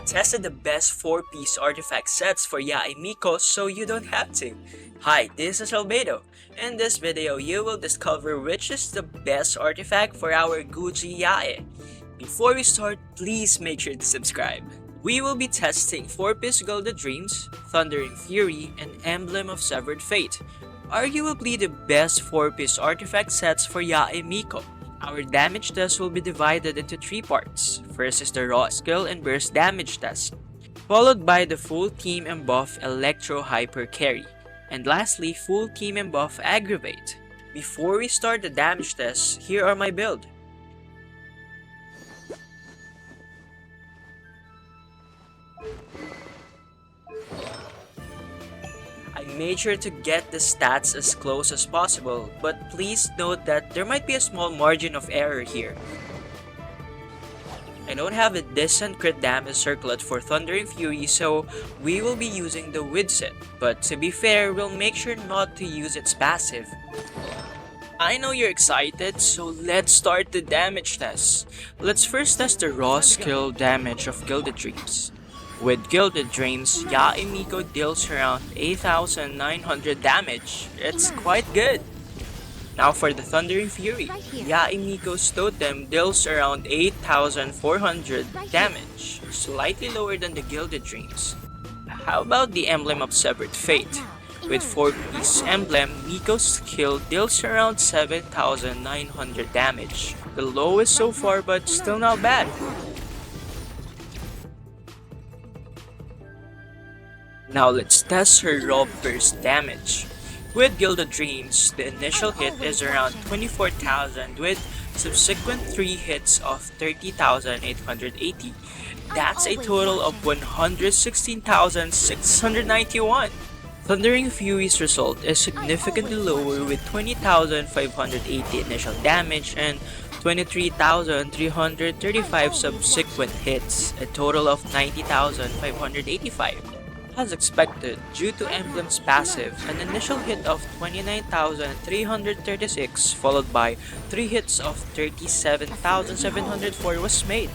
tested the best 4-piece artifact sets for Yae Miko so you don't have to. Hi, this is Albedo. In this video, you will discover which is the best artifact for our Guuji Yae. Before we start, please make sure to subscribe. We will be testing 4-piece Gilded Dreams, Thudering Fury, and Emblem of Severed Fate, arguably the best 4-piece artifact sets for Yae Miko. Our damage test will be divided into 3 parts. First is the raw skill and burst damage test, followed by the full team and buff Electro Hyper Carry, and lastly full team and buff Aggravate. Before we start the damage test, here are my build. I made sure to get the stats as close as possible, but please note that there might be a small margin of error here. I don't have a decent crit damage circlet for Thudering Fury, so we will be using the Widset, but to be fair, we'll make sure not to use its passive. I know you're excited, so let's start the damage test. Let's first test the raw skill damage of Gilded Dreams. With Gilded Dreams, Yae Miko deals around 8,900 damage. It's quite good. Now for the Thudering Fury, Yae Miko's totem deals around 8,400 damage, slightly lower than the Gilded Dreams. How about the Emblem of Severed Fate? With 4-piece emblem, Miko's skill deals around 7,900 damage. The lowest so far, but still not bad. Now let's test her raw burst damage. With Gilded Dreams, the initial hit is around 24,000 with subsequent 3 hits of 30,880. That's a total of 116,691. Thudering Fury's result is significantly lower with 20,580 initial damage and 23,335 subsequent hits, a total of 90,585. As expected, due to Emblem's passive, an initial hit of 29,336 followed by 3 hits of 37,704 was made,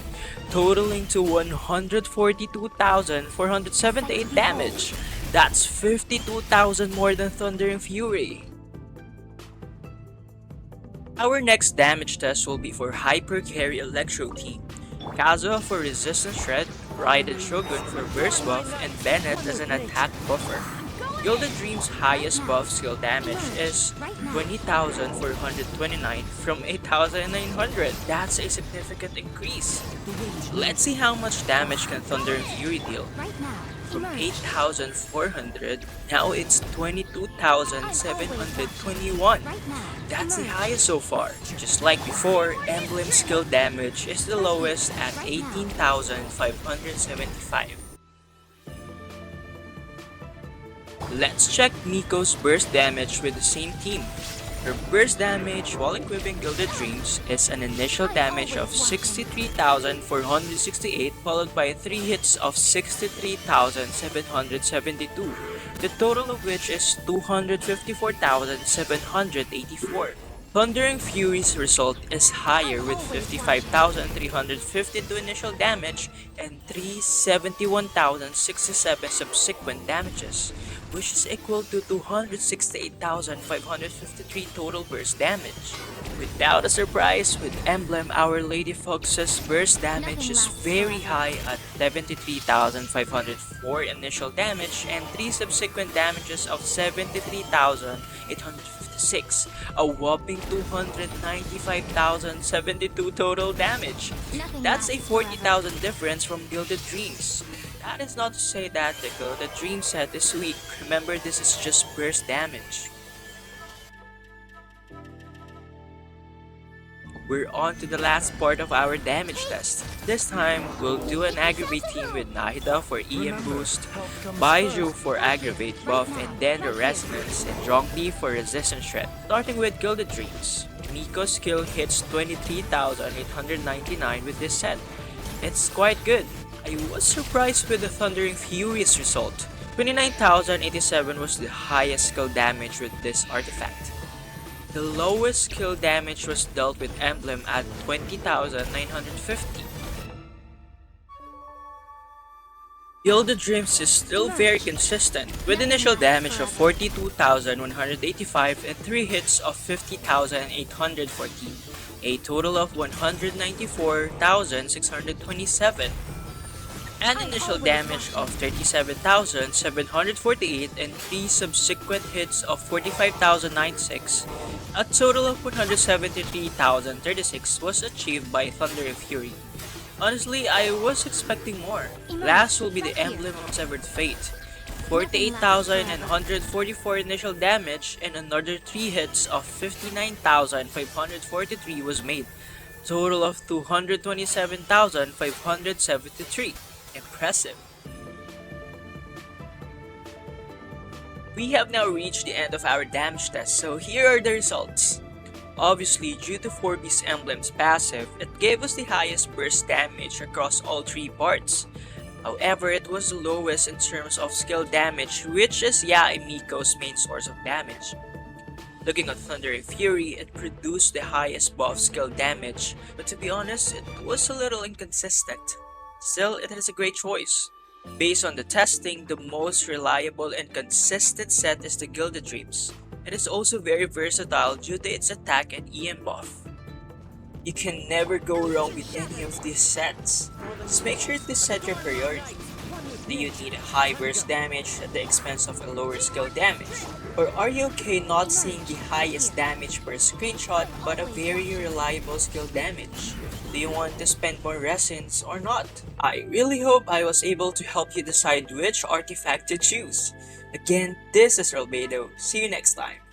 totaling to 142,478 damage. That's 52,000 more than Thudering Fury. Our next damage test will be for Hyper Carry Electro Team. Kazuha for Resistance Shred, Raiden Shogun for Burst buff, and Bennett as an attack buffer. Gilded Dreams' highest buff skill damage is 20,429 from 8,900. That's a significant increase. Let's see how much damage can Thudering Fury deal. From 8,400, now it's 22,721. That's the highest so far. Just like before, Emblem skill damage is the lowest at 18,575. Let's check Miko's burst damage with the same team. Her burst damage while equipping Gilded Dreams is an initial damage of 63,468 followed by 3 hits of 63,772, the total of which is 254,784. Thudering Fury's result is higher with 55,352 initial damage and 371,067 subsequent damages, which is equal to 268,553 total burst damage. Without a surprise, with Emblem, Our Lady Fox's burst damage is very high at 73,504 initial damage and 3 subsequent damages of 73,856, a whopping 295,072 total damage. That's a 40,000 difference from Gilded Dreams. That is not to say that the Gilded Dream set is weak. Remember, this is just burst damage. We're on to the last part of our damage test. This time, we'll do an Aggravate team with Nahida for EM boost, Baiju for Aggravate buff, and then the Resonance and Zhongli for Resistance Shred. Starting with Gilded Dreams, Miko's skill hits 23,899 with this set. It's quite good. I was surprised with the Thudering Fury's result. 29,087 was the highest skill damage with this artifact. The lowest skill damage was dealt with Emblem at 20,950. Gilded Dreams is still very consistent, with initial damage of 42,185 and 3 hits of 50,814, a total of 194,627, and initial damage of 37,748 and 3 subsequent hits of 45,096, a total of 173,036 was achieved by Thudering Fury. Honestly, I was expecting more. Last will be the Emblem of Severed Fate. 48,144 initial damage and another 3 hits of 59,543 was made. Total of 227,573. Impressive. We have now reached the end of our damage test, so here are the results. Obviously, due to 4B's emblem's passive, it gave us the highest burst damage across all 3 parts. However, it was the lowest in terms of skill damage, which is Yae Miko's main source of damage. Looking at Thudering Fury, it produced the highest buff skill damage, but to be honest, it was a little inconsistent. Still, it is a great choice. Based on the testing, the most reliable and consistent set is the Gilded Dreams. It is also very versatile due to its attack and EM buff. You can never go wrong with any of these sets. Just make sure to set your priority. Do you need a high burst damage at the expense of a lower skill damage? Or are you okay not seeing the highest damage per screenshot but a very reliable skill damage? Do you want to spend more resins or not? I really hope I was able to help you decide which artifact to choose. Again, this is Rolbedo. See you next time.